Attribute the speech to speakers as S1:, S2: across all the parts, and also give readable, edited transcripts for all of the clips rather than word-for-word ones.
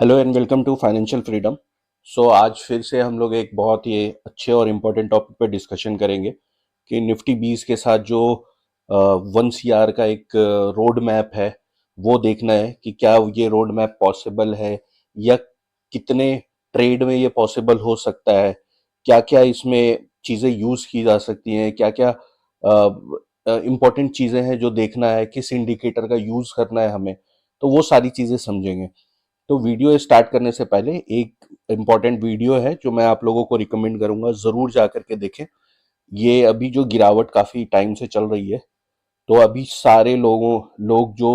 S1: Hello and welcome to financial freedom. So आज फिर से हम लोग एक बहुत ही अच्छे और इम्पोर्टेंट टॉपिक पर डिस्कशन करेंगे कि निफ्टी 20 के साथ जो 1 CR का एक रोड मैप है वो देखना है कि क्या ये रोड मैप पॉसिबल है या कितने ट्रेड में ये पॉसिबल हो सकता है, क्या क्या इसमें चीज़ें यूज़ की जा सकती हैं, क्या क्या इम्पोर्टेंट चीज़ें हैं जो देखना है, किस इंडिकेटर का यूज़ करना है हमें, तो वो सारी चीज़ें समझेंगे। तो वीडियो स्टार्ट करने से पहले एक इम्पॉर्टेंट वीडियो है जो मैं आप लोगों को रिकमेंड करूंगा, ज़रूर जा करके देखें। ये अभी जो गिरावट काफ़ी टाइम से चल रही है, तो अभी सारे लोग जो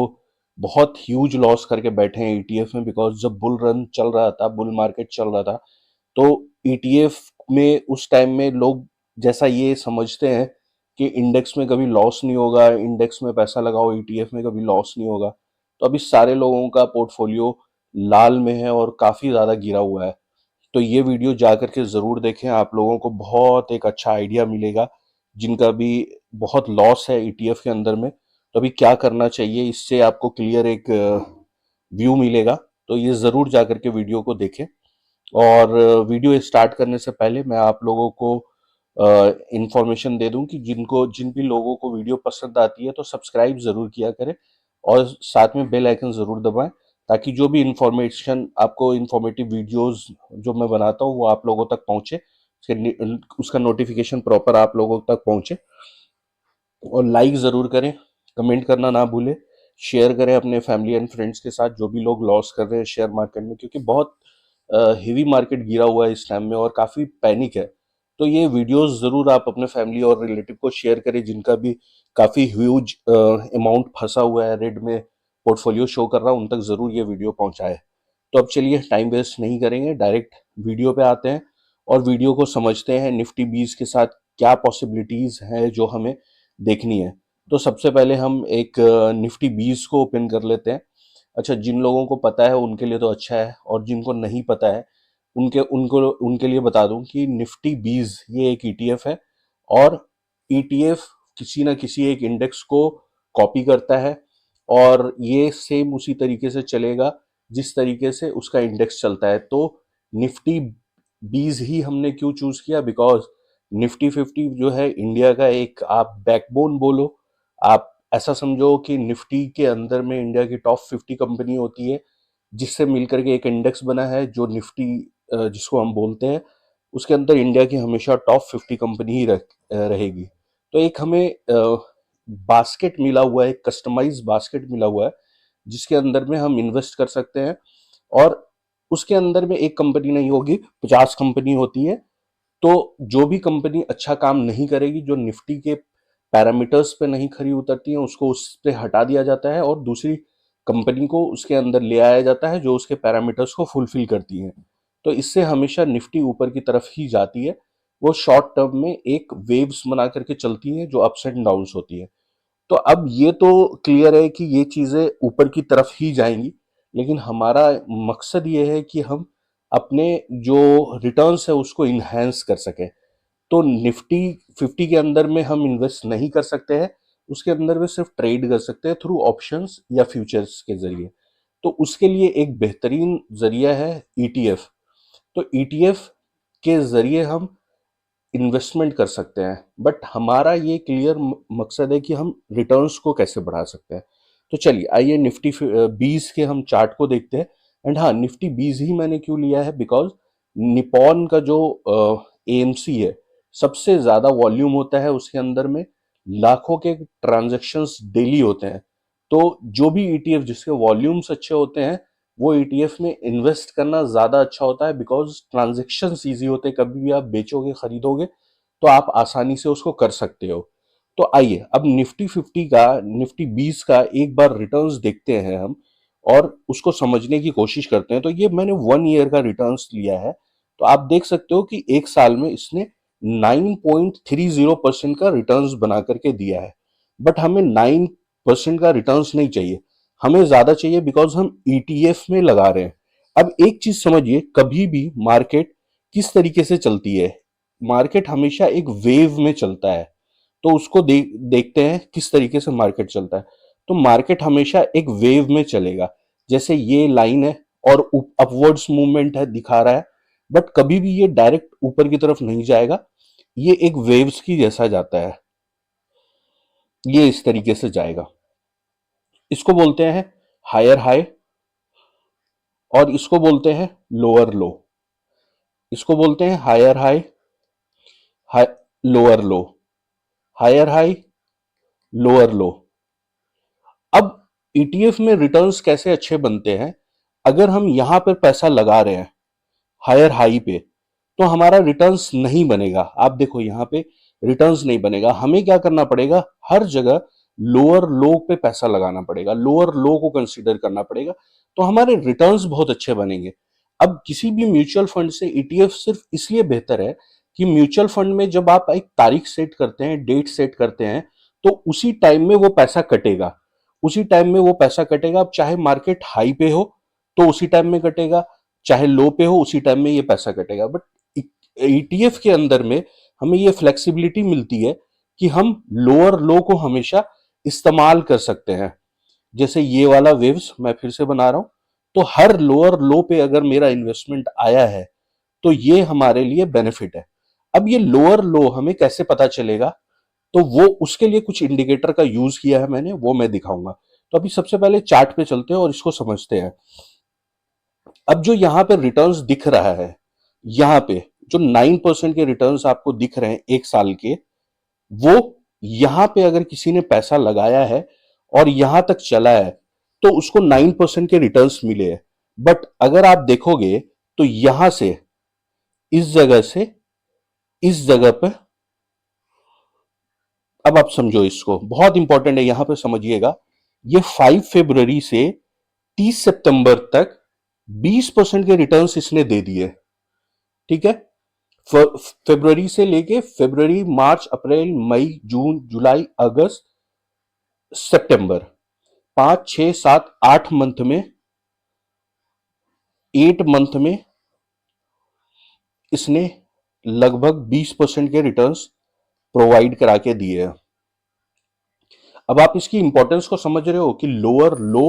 S1: बहुत ह्यूज लॉस करके बैठे हैं ईटीएफ में, बिकॉज जब बुल रन चल रहा था, बुल मार्केट चल रहा था, तो ईटीएफ में उस टाइम में लोग जैसा ये समझते हैं कि इंडेक्स में कभी लॉस नहीं होगा, इंडेक्स में पैसा लगाओ, ईटीएफ में कभी लॉस नहीं होगा। तो अभी सारे लोगों का पोर्टफोलियो लाल में है और काफ़ी ज़्यादा गिरा हुआ है। तो ये वीडियो जा करके ज़रूर देखें, आप लोगों को बहुत एक अच्छा आइडिया मिलेगा। जिनका भी बहुत लॉस है ईटीएफ के अंदर में, तो अभी क्या करना चाहिए, इससे आपको क्लियर एक व्यू मिलेगा। तो ये ज़रूर जा करके वीडियो को देखें। और वीडियो स्टार्ट करने से पहले मैं आप लोगों को इंफॉर्मेशन दे दूं कि जिन भी लोगों को वीडियो पसंद आती है तो सब्सक्राइब ज़रूर किया करें और साथ में बेल आइकन ज़रूर दबाएं, ताकि जो भी इंफॉर्मेशन आपको इंफॉर्मेटिव वीडियोस जो मैं बनाता हूँ वो आप लोगों तक पहुँचे, उसका नोटिफिकेशन प्रॉपर आप लोगों तक पहुँचे। और लाइक ज़रूर करें, कमेंट करना ना भूलें, शेयर करें अपने फैमिली एंड फ्रेंड्स के साथ जो भी लोग लॉस कर रहे हैं शेयर मार्केट में, क्योंकि बहुत हेवी मार्केट गिरा हुआ है इस टाइम में और काफ़ी पैनिक है। तो ये वीडियोस ज़रूर आप अपने फैमिली और रिलेटिव को शेयर करें जिनका भी काफ़ी ह्यूज अमाउंट फंसा हुआ है, रेड में पोर्टफोलियो शो कर रहा है, उन तक ज़रूर ये वीडियो पहुंचाए। तो अब चलिए टाइम वेस्ट नहीं करेंगे, डायरेक्ट वीडियो पे आते हैं और वीडियो को समझते हैं निफ्टी 20 के साथ क्या पॉसिबिलिटीज़ हैं जो हमें देखनी है। तो सबसे पहले हम एक निफ्टी 20 को ओपन कर लेते हैं। अच्छा, जिन लोगों को पता है उनके लिए तो अच्छा है, और जिनको नहीं पता है उनके उनको उनके लिए बता दूं कि निफ्टी 20 ये एक ईटीएफ है, और ईटीएफ किसी ना किसी एक इंडेक्स को कॉपी करता है, और ये सेम उसी तरीके से चलेगा जिस तरीके से उसका इंडेक्स चलता है। तो निफ्टी 20 ही हमने क्यों चूज किया, बिकॉज निफ्टी 50 जो है इंडिया का एक, आप बैकबोन बोलो, आप ऐसा समझो कि निफ्टी के अंदर में इंडिया की टॉप 50 कंपनी होती है, जिससे मिलकर के एक इंडेक्स बना है जो निफ्टी जिसको हम बोलते हैं। उसके अंदर इंडिया की हमेशा टॉप 50 कंपनी ही रहेगी। तो एक हमें बास्केट मिला हुआ है, एक कस्टमाइज बास्केट मिला हुआ है जिसके अंदर में हम इन्वेस्ट कर सकते हैं। और उसके अंदर में एक कंपनी नहीं होगी, 50 कंपनी होती है। तो जो भी कंपनी अच्छा काम नहीं करेगी, जो निफ्टी के पैरामीटर्स पे नहीं खरी उतरती है, उसको उस पे हटा दिया जाता है और दूसरी कंपनी को उसके अंदर ले आया जाता है जो उसके पैरामीटर्स को फुलफिल करती है। तो इससे हमेशा निफ्टी ऊपर की तरफ ही जाती है। वो शॉर्ट टर्म में एक वेव्स बना करके चलती है जो अप्स एंड डाउन्स होती है। तो अब ये तो क्लियर है कि ये चीजें ऊपर की तरफ ही जाएंगी, लेकिन हमारा मकसद ये है कि हम अपने जो रिटर्न्स है उसको इन्हेंस कर सकें। तो निफ्टी 50 के अंदर में हम इन्वेस्ट नहीं कर सकते हैं, उसके अंदर में सिर्फ ट्रेड कर सकते हैं थ्रू ऑप्शंस या फ्यूचर्स के जरिए। तो उसके लिए एक बेहतरीन जरिया है ईटीएफ। तो ईटीएफ के जरिए हम इन्वेस्टमेंट कर सकते हैं, बट हमारा ये क्लियर मकसद है कि हम रिटर्न्स को कैसे बढ़ा सकते हैं। तो चलिए आइए निफ्टी 20 के हम चार्ट को देखते हैं। एंड हाँ, निफ्टी 20 ही मैंने क्यों लिया है, बिकॉज निपॉन का जो एएमसी है, सबसे ज्यादा वॉल्यूम होता है उसके अंदर में, लाखों के ट्रांजैक्शंस डेली होते हैं। तो जो भी ईटीएफ जिसके वॉल्यूम्स अच्छे होते हैं, वो ईटीएफ में इन्वेस्ट करना ज्यादा अच्छा होता है, बिकॉज ट्रांजेक्शन ईजी होते हैं, कभी भी आप बेचोगे खरीदोगे तो आप आसानी से उसको कर सकते हो। तो आइए अब निफ्टी 50 का, निफ्टी 20 का एक बार रिटर्न्स देखते हैं हम, और उसको समझने की कोशिश करते हैं। तो ये मैंने 1 ईयर का रिटर्न्स लिया है। तो आप देख सकते हो कि एक साल में इसने 9.30% का रिटर्न्स बना करके दिया है। बट हमें 9% का रिटर्न्स नहीं चाहिए, हमें ज्यादा चाहिए, बिकॉज हम ईटीएफ में लगा रहे हैं। अब एक चीज समझिए, कभी भी मार्केट किस तरीके से चलती है, मार्केट हमेशा एक वेव में चलता है। तो उसको देखते हैं किस तरीके से मार्केट चलता है। तो मार्केट हमेशा एक वेव में चलेगा। जैसे ये लाइन है और अपवर्ड्स मूवमेंट है दिखा रहा है, बट कभी भी ये डायरेक्ट ऊपर की तरफ नहीं जाएगा, ये एक वेव्स की जैसा जाता है, ये इस तरीके से जाएगा। इसको बोलते हैं हायर हाई और इसको बोलते हैं लोअर लो। इसको बोलते हैं higher high, lower low, higher high, lower low. अब ईटीएफ में रिटर्न्स कैसे अच्छे बनते हैं, अगर हम यहां पर पैसा लगा रहे हैं हायर हाई पे, तो हमारा रिटर्न्स नहीं बनेगा। आप देखो यहां पे रिटर्न्स नहीं बनेगा, हमें क्या करना पड़ेगा, हर जगह लोअर लो पे पैसा लगाना पड़ेगा, लोअर लो को कंसीडर करना पड़ेगा, तो हमारे रिटर्न्स बहुत अच्छे बनेंगे। अब किसी भी म्यूचुअल फंड से ईटीएफ सिर्फ इसलिए बेहतर है कि म्यूचुअल फंड में जब आप एक तारीख सेट करते हैं, डेट सेट करते हैं, तो उसी टाइम में वो पैसा कटेगा, उसी टाइम में वो पैसा कटेगा। अब चाहे मार्केट हाई पे हो तो उसी टाइम में कटेगा, चाहे लो पे हो उसी टाइम में ये पैसा कटेगा। बट ईटीएफ के अंदर में हमें ये फ्लेक्सिबिलिटी मिलती है कि हम लोअर लो को हमेशा इस्तेमाल कर सकते हैं। जैसे ये वाला वेव्स मैं फिर से बना रहा हूं, तो हर लोअर लो पे अगर मेरा इन्वेस्टमेंट आया है तो ये हमारे लिए बेनिफिट है। अब ये लोअर लो हमें कैसे पता चलेगा, तो वो उसके लिए कुछ इंडिकेटर का यूज किया है मैंने, वो मैं दिखाऊंगा। तो अभी सबसे पहले चार्ट पे चलते हैं और इसको समझते हैं। अब जो यहां पे रिटर्न्स दिख रहा है, यहां पे जो 9% के रिटर्न्स आपको दिख रहे हैं एक साल के, वो यहां पे अगर किसी ने पैसा लगाया है और यहां तक चला है तो उसको 9% के रिटर्न्स मिले हैं। बट अगर आप देखोगे तो यहां से इस जगह से इस जगह पे, अब आप समझो इसको, बहुत इंपॉर्टेंट है यहां पे समझिएगा। ये 5 फरवरी से 30 सितंबर तक 20% के रिटर्न्स इसने दे दिए। ठीक है, फरवरी से लेके फरवरी, मार्च, अप्रैल, मई, जून, जुलाई, अगस्त, सितंबर, 5, 6, 7, 8 मंथ में, 8 मंथ में इसने लगभग 20% के रिटर्न्स प्रोवाइड करा के दिए हैं। अब आप इसकी इंपॉर्टेंस को समझ रहे हो कि लोअर लो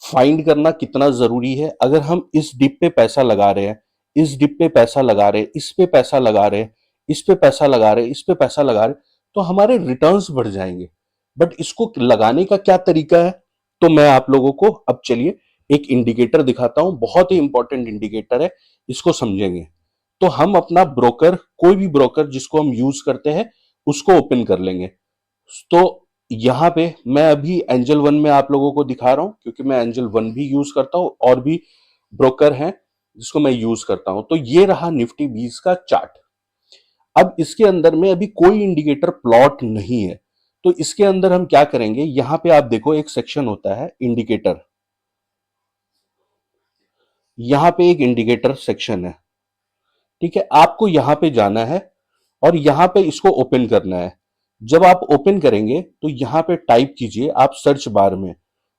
S1: फाइंड करना कितना जरूरी है। अगर हम इस डिप पे पैसा लगा रहे हैं, इस डिप पे पैसा लगा रहे हैं, इस पे पैसा लगा रहे हैं, इस पे पैसा लगा रहे हैं, इस पे पैसा लगा रहे हैं, तो हमारे रिटर्न्स बढ़ जाएंगे। बट इसको लगाने का क्या तरीका है, तो मैं आप लोगों को अब चलिए एक इंडिकेटर दिखाता हूं, बहुत ही इंपॉर्टेंट इंडिकेटर है, इसको समझेंगे। तो हम अपना ब्रोकर, कोई भी ब्रोकर जिसको हम यूज करते हैं उसको ओपन कर लेंगे। तो यहां पे मैं अभी एंजल वन में आप लोगों को दिखा रहा हूं, क्योंकि मैं एंजल वन भी यूज करता हूं और भी ब्रोकर हैं जिसको मैं यूज करता हूं। तो ये रहा निफ्टी 20 का चार्ट। अब इसके अंदर में अभी कोई इंडिकेटर प्लॉट नहीं है, तो इसके अंदर हम क्या करेंगे, यहां पे आप देखो एक सेक्शन होता है इंडिकेटर, यहां पे एक इंडिकेटर सेक्शन है। ठीक है, आपको यहां पे जाना है और यहां पे इसको ओपन करना है। जब आप ओपन करेंगे तो यहां पे टाइप कीजिए आप सर्च बार में,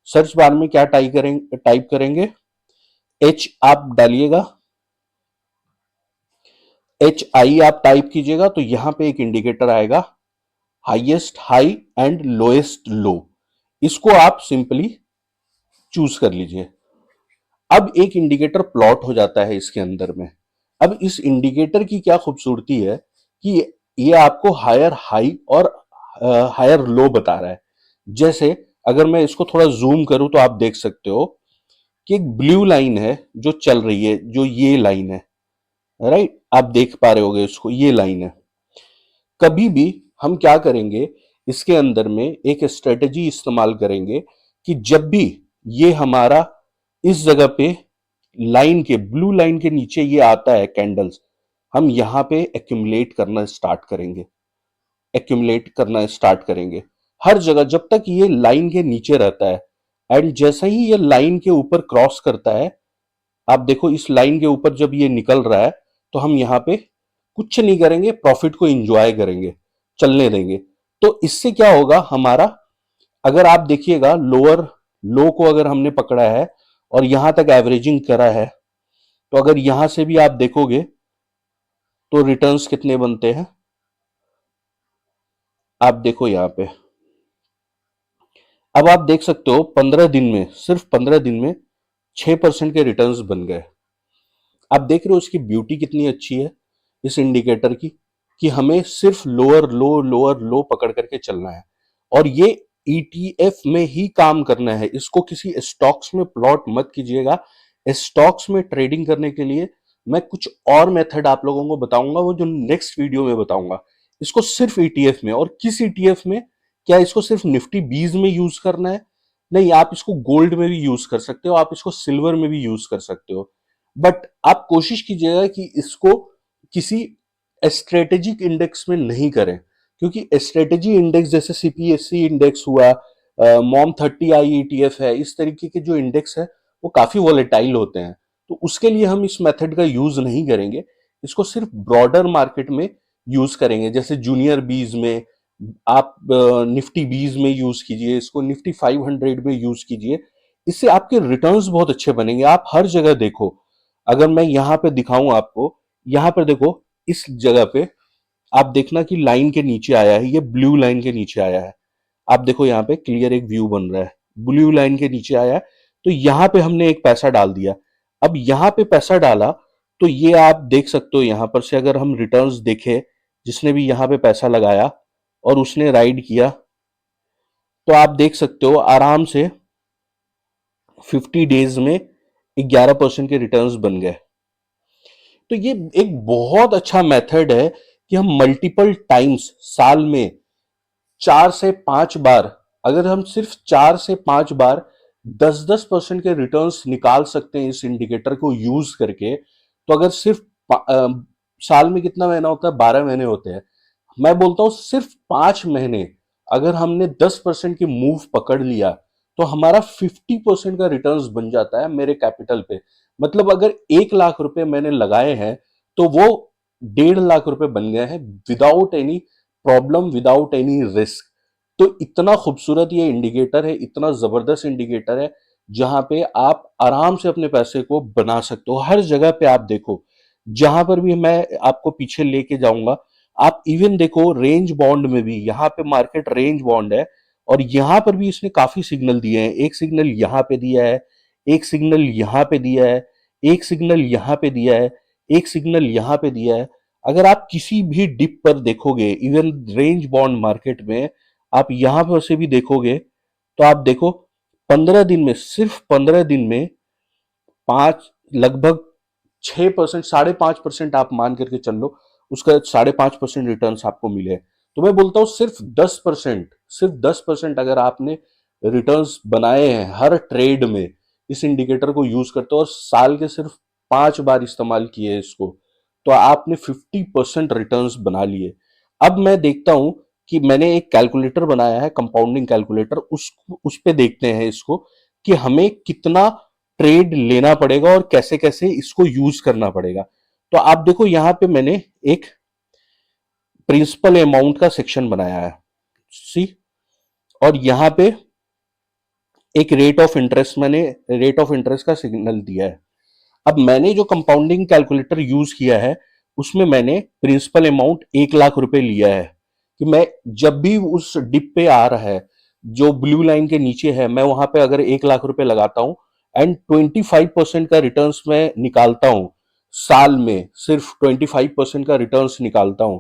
S1: सर्च बार में क्या टाइप करेंगे, एच आप डालिएगा, एच आई आप टाइप कीजिएगा, तो यहां पे एक इंडिकेटर आएगा, हाईएस्ट हाई एंड लोएस्ट लो। इसको आप सिंपली चूज कर लीजिए। अब एक इंडिकेटर प्लॉट हो जाता है इसके अंदर में। अब इस इंडिकेटर की क्या खूबसूरती है कि ये आपको हायर हाई और हायर लो बता रहा है। जैसे अगर मैं इसको थोड़ा जूम करूं तो आप देख सकते हो कि एक ब्लू लाइन है जो चल रही है, जो ये लाइन है, राइट, आप देख पा रहे होगे इसको, ये लाइन है। कभी भी हम क्या करेंगे, इसके अंदर में एक स्ट्रेटेजी इस्तेमाल करेंगे कि जब भी ये हमारा इस जगह पे लाइन के, ब्लू लाइन के नीचे ये आता है कैंडल्स, हम यहां पे एक्यूमुलेट करना स्टार्ट करेंगे, एक्यूमुलेट करना स्टार्ट करेंगे हर जगह जब तक ये लाइन के नीचे रहता है। एंड जैसे ही ये लाइन के ऊपर क्रॉस करता है, आप देखो इस लाइन के ऊपर जब ये निकल रहा है, तो हम यहां पे कुछ नहीं करेंगे, प्रॉफिट को एंजॉय करेंगे, चलने देंगे। तो इससे क्या होगा हमारा, अगर आप देखिएगा लोअर लो को अगर हमने पकड़ा है और यहां तक एवरेजिंग करा है, तो अगर यहां से भी आप देखोगे तो रिटर्न्स कितने बनते हैं, आप देखो यहां पे। अब आप देख सकते हो 15 दिन में, सिर्फ 15 दिन में 6% के रिटर्न्स बन गए। आप देख रहे हो इसकी ब्यूटी कितनी अच्छी है इस इंडिकेटर की, कि हमें सिर्फ लोअर लो पकड़ करके चलना है और ये ईटीएफ में ही काम करना है। इसको किसी स्टॉक्स में प्लॉट मत कीजिएगा। स्टॉक्स में ट्रेडिंग करने के लिए मैं कुछ और मेथड आप लोगों को बताऊंगा, वो जो नेक्स्ट वीडियो में बताऊंगा। इसको सिर्फ ईटीएफ में, और किस ईटीएफ में, क्या इसको सिर्फ निफ्टी 20 में यूज करना है? नहीं, आप इसको गोल्ड में भी यूज कर सकते हो, आप इसको सिल्वर में भी यूज कर सकते हो। बट आप कोशिश कीजिएगा कि इसको किसी स्ट्रेटेजिक इंडेक्स में नहीं करें, क्योंकि स्ट्रेटेजी इंडेक्स जैसे सीपीएससी इंडेक्स हुआ, मॉम 30 आईईटीएफ है, इस तरीके के जो इंडेक्स है वो काफी वॉलेटाइल होते हैं। तो उसके लिए हम इस मेथड का यूज नहीं करेंगे। इसको सिर्फ ब्रॉडर मार्केट में यूज करेंगे, जैसे जूनियर बीज में आप निफ्टी बीज में यूज कीजिए, इसको निफ्टी 500 में यूज कीजिए। इससे आपके रिटर्न्स बहुत अच्छे बनेंगे। आप हर जगह देखो, अगर मैं यहां पे दिखाऊं आपको, यहां पर देखो, इस जगह पे आप देखना कि लाइन के नीचे आया है, ये ब्लू लाइन के नीचे आया है। आप देखो यहाँ पे क्लियर एक व्यू बन रहा है, ब्लू लाइन के नीचे आया है। तो यहाँ पे हमने एक पैसा डाल दिया। अब यहाँ पे पैसा डाला तो ये आप देख सकते हो, यहां पर से अगर हम रिटर्न्स देखें, जिसने भी यहाँ पे पैसा लगाया और उसने राइड किया, तो आप देख सकते हो आराम से 50 डेज में 11% के रिटर्न्स बन गए। तो ये एक बहुत अच्छा मेथड है कि हम मल्टीपल टाइम्स साल में 4 से 5 बार, अगर हम सिर्फ 4 से 5 बार 10-10% के रिटर्न्स निकाल सकते हैं इस इंडिकेटर को यूज करके, तो अगर सिर्फ साल में कितना महीना होता है? 12 महीने होते हैं। मैं बोलता हूं सिर्फ 5 महीने अगर हमने 10% की मूव पकड़ लिया तो हमारा 50% का रिटर्न्स बन जाता है मेरे कैपिटल पे। मतलब अगर 1 लाख रुपए मैंने लगाए हैं तो वो 1.5 लाख रुपए बन गए हैं, without any problem, without any risk. तो इतना खूबसूरत ये इंडिकेटर है, इतना जबरदस्त इंडिकेटर है, जहां पे आप आराम से अपने पैसे को बना सकते हो। हर जगह पे आप देखो, जहां पर भी मैं आपको पीछे लेके जाऊंगा, आप इवन देखो रेंज बॉन्ड में भी, यहाँ पे मार्केट रेंज बॉन्ड है और यहां पर भी इसने काफी सिग्नल दिए हैं। एक सिग्नल यहां पे दिया है, एक सिग्नल यहां पे दिया है, एक सिग्नल यहां पे दिया है, एक सिग्नल यहां पे दिया है। अगर आप किसी भी डिप पर देखोगे, इवन रेंज बॉन्ड मार्केट में आप यहां पर से भी देखोगे, तो आप देखो 15 दिन में, सिर्फ 15 दिन में पांच, लगभग 6%, 5.5% आप मान करके चल लो, उसका 5.5% रिटर्न आपको मिले। तो मैं बोलता हूं सिर्फ 10%, अगर आपने रिटर्न्स बनाए हैं हर ट्रेड में, इस इंडिकेटर को यूज करते हो और साल के सिर्फ 5 बार इस्तेमाल किए इसको, तो आपने 50% रिटर्न्स बना लिए। अब मैं देखता हूं कि मैंने एक कैलकुलेटर बनाया है, कंपाउंडिंग कैलकुलेटर, उस पे देखते हैं इसको कि हमें कितना ट्रेड लेना पड़ेगा और कैसे कैसे इसको यूज करना पड़ेगा। तो आप देखो यहां पे मैंने एक प्रिंसिपल अमाउंट का सेक्शन बनाया है, सी, और यहां पे एक रेट ऑफ इंटरेस्ट, मैंने रेट ऑफ इंटरेस्ट का सिग्नल दिया है। अब मैंने जो कंपाउंडिंग कैलकुलेटर यूज किया है उसमें मैंने प्रिंसिपल अमाउंट 1 लाख रुपए लिया है, कि मैं जब भी उस डिप पे आ रहा है जो ब्लू लाइन के नीचे है, मैं वहां पे अगर 1 लाख रुपए लगाता हूं एंड 25% का रिटर्न्स मैं निकालता हूं, साल में सिर्फ 25% का रिटर्न्स निकालता हूं,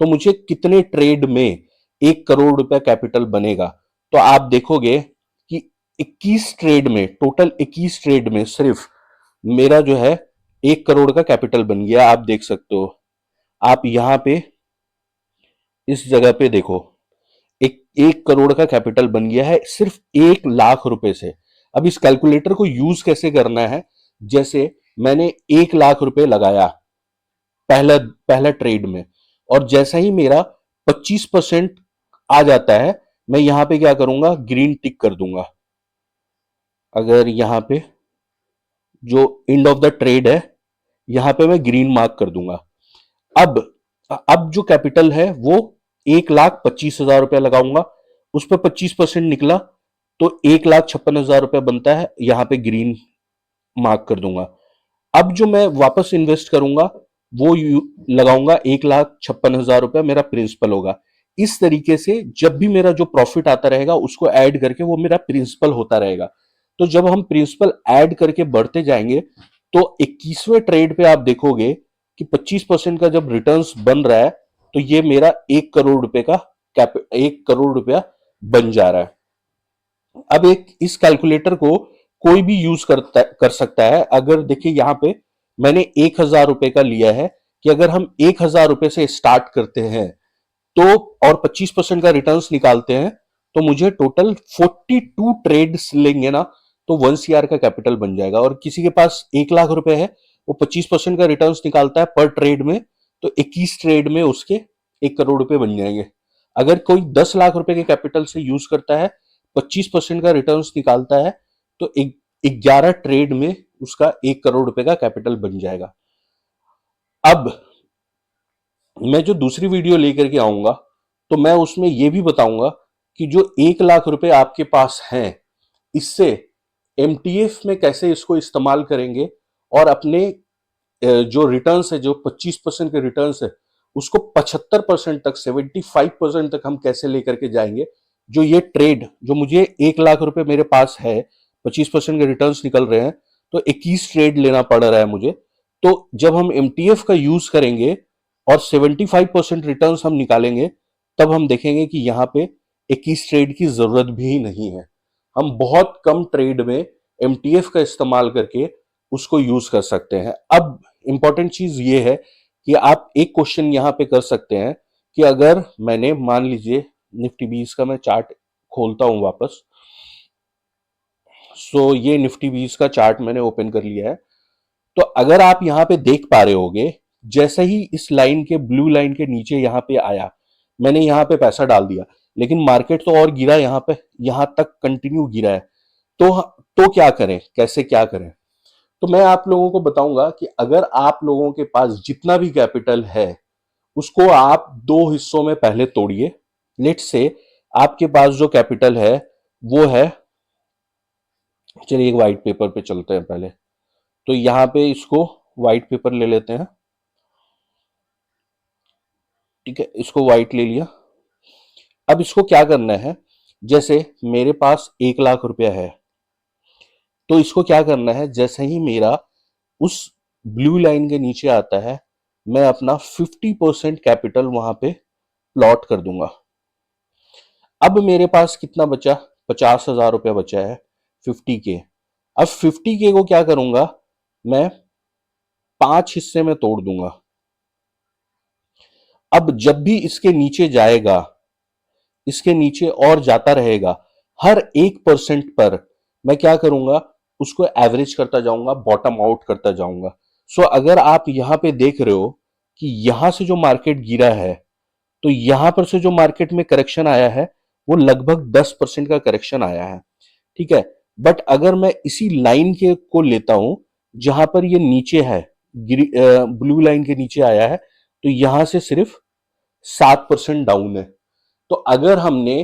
S1: तो मुझे कितने ट्रेड में 1 करोड़ रुपया कैपिटल बनेगा? तो आप देखोगे कि 21 ट्रेड में, टोटल 21 ट्रेड में सिर्फ मेरा जो है 1 करोड़ का कैपिटल बन गया। आप देख सकते हो, आप यहां पे इस जगह पे देखो, 1 करोड़ का कैपिटल बन गया है सिर्फ 1 लाख रुपए से। अब इस कैलकुलेटर को यूज कैसे करना है? जैसे मैंने 1 लाख रुपए लगाया पहला पहला ट्रेड में, और जैसा ही मेरा 25% आ जाता है, मैं यहां पे क्या करूंगा? ग्रीन टिक कर दूंगा। अगर यहां पे जो एंड ऑफ द ट्रेड है, यहां पे मैं ग्रीन मार्क कर दूंगा। अब अब जो कैपिटल है वो 1,25,000 रुपया लगाऊंगा, उस पर 25% निकला तो 1,56,000 रुपया बनता है, यहां पे ग्रीन मार्क कर दूंगा। अब जो मैं वापस इन्वेस्ट करूंगा वो लगाऊंगा 1,56,000 रुपया, मेरा प्रिंसिपल होगा। इस तरीके से जब भी मेरा जो प्रॉफिट आता रहेगा उसको ऐड करके वो मेरा प्रिंसिपल होता रहेगा। तो जब हम प्रिंसिपल ऐड करके बढ़ते जाएंगे तो 21वें ट्रेड पे आप देखोगे कि 25% का जब रिटर्न्स बन रहा है तो ये मेरा 1 करोड़ रुपए का 1 करोड़ रुपया बन जा रहा है। अब एक इस कैलकुलेटर को कोई भी यूज कर सकता है। अगर देखिए यहां पे मैंने 1,000 रुपए का लिया है कि अगर हम 1,000 रुपए से स्टार्ट करते हैं तो और 25% का रिटर्न्स निकालते हैं तो मुझे टोटल 42 ट्रेड्स लेंगे ना तो 1 CR का कैपिटल बन जाएगा। और किसी के पास 1 लाख रुपए है, वो 25% का रिटर्न्स निकालता है पर ट्रेड में, तो 21 ट्रेड में उसके 1 करोड़ रुपए बन जाएंगे। अगर कोई 10 लाख रुपए के कैपिटल से यूज करता है, 25% का रिटर्न्स निकालता है, तो 11 ट्रेड में उसका 1 करोड़ रुपए का कैपिटल बन जाएगा। अब मैं जो दूसरी वीडियो लेकर के आऊंगा तो मैं उसमें यह भी बताऊंगा कि जो 1 लाख रुपए आपके पास हैं, इससे एमटीएफ में कैसे इसको इस्तेमाल करेंगे और अपने जो रिटर्न्स है, जो 25% के रिटर्न्स है, उसको 75% तक, 75% तक हम कैसे लेकर के जाएंगे। जो ये ट्रेड, जो मुझे 1 लाख रुपए मेरे पास है, 25% के रिटर्न्स निकल रहे हैं, तो 21 ट्रेड लेना पड़ रहा है मुझे। तो जब हम एमटीएफ का यूज करेंगे और 75% रिटर्न्स हम निकालेंगे, तब हम देखेंगे कि यहां पे 21 ट्रेड की जरूरत भी नहीं है। हम बहुत कम ट्रेड में एमटीएफ का इस्तेमाल करके उसको यूज कर सकते हैं। अब इंपॉर्टेंट चीज ये है कि आप एक क्वेश्चन यहां पे कर सकते हैं कि अगर मैंने, मान लीजिए निफ्टी 20 का मैं चार्ट खोलता हूं वापस, सो ये निफ्टी 20 का चार्ट मैंने ओपन कर लिया है। तो अगर आप यहां पे देख पा रहे होगे, जैसे ही इस लाइन के, ब्लू लाइन के नीचे यहां पे आया, मैंने यहां पे पैसा डाल दिया, लेकिन मार्केट तो और गिरा, यहां पे यहां तक कंटिन्यू गिरा है। तो क्या करें, कैसे क्या करें? तो मैं आप लोगों को बताऊंगा कि अगर आप लोगों के पास जितना भी कैपिटल है उसको आप दो हिस्सों में पहले तोड़िए। लेट से आपके पास जो कैपिटल है वो है, चलिए एक व्हाइट पेपर पे चलते हैं पहले। तो यहां पे इसको व्हाइट पेपर ले लेते हैं, ठीक है, इसको व्हाइट ले लिया। अब इसको क्या करना है, जैसे मेरे पास 1 लाख रुपया है, तो इसको क्या करना है, जैसे ही मेरा उस ब्लू लाइन के नीचे आता है, मैं अपना 50% कैपिटल वहां पे प्लॉट कर दूंगा। अब मेरे पास कितना बचा, 50,000 रुपया बचा है, 50K। अब 50K को क्या करूंगा, मैं 5 हिस्से में तोड़ दूंगा। अब जब भी इसके नीचे जाएगा, इसके नीचे और जाता रहेगा, हर 1% पर मैं क्या करूंगा, उसको एवरेज करता जाऊंगा, बॉटम आउट करता जाऊंगा। सो अगर आप यहां पे देख रहे हो कि यहां से जो मार्केट गिरा है, तो यहां पर से जो मार्केट में करेक्शन आया है वो लगभग 10% का करेक्शन आया है, ठीक है। बट अगर मैं इसी लाइन के को लेता हूं जहां पर ये नीचे है, ब्लू लाइन के नीचे आया है, तो यहां से सिर्फ 7% डाउन है। तो अगर हमने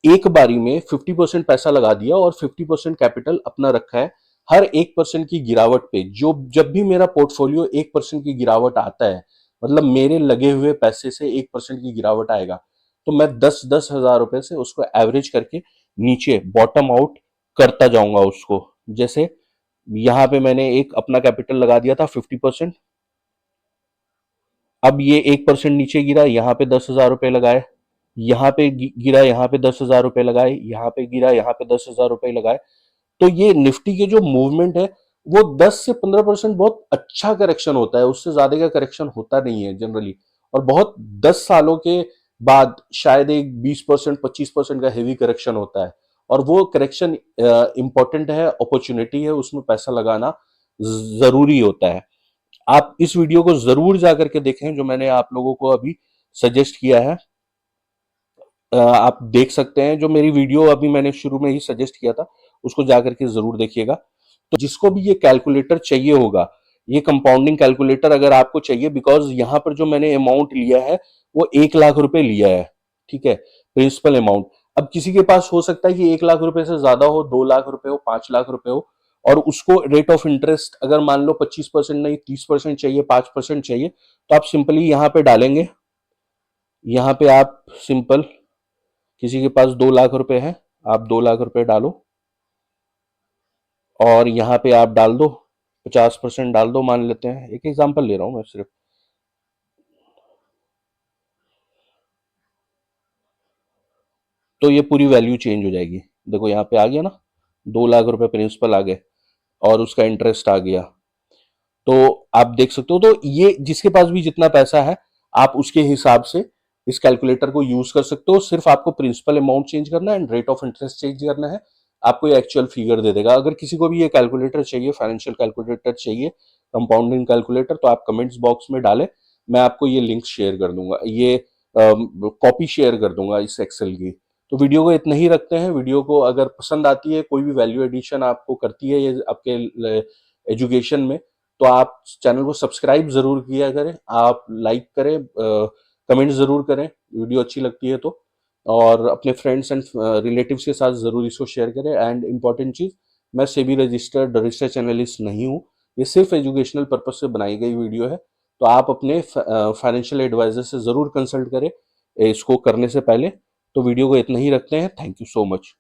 S1: एक बारी में 50% पैसा लगा दिया और 50% कैपिटल अपना रखा है, हर 1% की गिरावट पे, जो जब भी मेरा पोर्टफोलियो 1% की गिरावट आता है, मतलब मेरे लगे हुए पैसे से 1% की गिरावट आएगा, तो मैं 10,000 रुपए से उसको एवरेज करके नीचे बॉटम आउट करता जाऊंगा उसको। जैसे यहां पे मैंने एक अपना कैपिटल लगा दिया था 50%, अब ये 1% नीचे गिरा, यहाँ पे 10,000 रुपए लगाए, यहाँ पे गिरा, यहाँ पे 10,000 रुपए लगाए, यहाँ पे गिरा, यहाँ पे 10,000 रुपए लगाए। तो ये निफ्टी के जो मूवमेंट है वो 10 से 15% बहुत अच्छा करेक्शन होता है, उससे ज्यादा का करेक्शन होता नहीं है जनरली। और बहुत 10 सालों के बाद शायद एक 20% 25% का हेवी करेक्शन होता है, और वो करेक्शन इंपॉर्टेंट है, अपॉर्चुनिटी है, उसमें पैसा लगाना जरूरी होता है। आप इस वीडियो को जरूर जाकर के देखें जो मैंने आप लोगों को अभी सजेस्ट किया है। आप देख सकते हैं, जो मेरी वीडियो अभी मैंने शुरू में ही सजेस्ट किया था उसको जाकर के जरूर देखिएगा। तो जिसको भी ये कैलकुलेटर चाहिए होगा, ये कंपाउंडिंग कैलकुलेटर अगर आपको चाहिए, बिकॉज यहां पर जो मैंने अमाउंट लिया है वो 1 लाख रुपए लिया है, ठीक है, प्रिंसिपल अमाउंट। अब किसी के पास हो सकता है कि 1 लाख रुपए से ज्यादा हो, 2 लाख रुपए हो, 5 लाख रुपए हो, और उसको रेट ऑफ इंटरेस्ट अगर मान लो 25% नहीं 30% चाहिए, 5% चाहिए, तो आप सिंपली यहां पे डालेंगे। यहां पे आप सिंपल, किसी के पास 2 लाख रुपए है, आप 2 लाख रुपए डालो, और यहाँ पे आप डाल दो 50% डाल दो, मान लेते हैं, एक एग्जांपल ले रहा हूँ मैं सिर्फ। तो ये पूरी वैल्यू चेंज हो जाएगी। देखो यहाँ पे आ गया ना, 2 लाख रुपए प्रिंसिपल आ गए और उसका इंटरेस्ट आ गया। तो आप देख सकते हो, तो ये जिसके पास भी जितना पैसा है आप उसके हिसाब से इस कैलकुलेटर को यूज कर सकते हो। सिर्फ आपको प्रिंसिपल अमाउंट चेंज करना है and rate of interest change करना है, आपको ये एक्चुअल फिगर दे देगा। अगर किसी को भी ये कैलकुलेटर चाहिए, फाइनेंशियल कैलकुलेटर चाहिए, कंपाउंडिंग कैलकुलेटर, तो आप कमेंट्स बॉक्स में डालें, मैं आपको ये लिंक शेयर कर दूंगा, ये कॉपी शेयर कर दूंगा इस एक्सेल की। तो वीडियो को इतना ही रखते हैं। वीडियो को अगर पसंद आती है, कोई भी वैल्यू एडिशन आपको करती है ये आपके एजुकेशन में, तो आप चैनल को सब्सक्राइब जरूर किया करें, आप लाइक करें, कमेंट जरूर करें वीडियो अच्छी लगती है तो, और अपने फ्रेंड्स एंड रिलेटिव्स के साथ जरूर इसको शेयर करें। एंड इंपॉर्टेंट चीज, मैं सेबी रजिस्टर्ड रिसर्च एनालिस्ट नहीं हूँ, ये सिर्फ एजुकेशनल पर्पज से बनाई गई वीडियो है। तो आप अपने फाइनेंशियल एडवाइजर से जरूर कंसल्ट करें इसको करने से पहले। तो वीडियो को इतना ही रखते हैं। Thank you so much.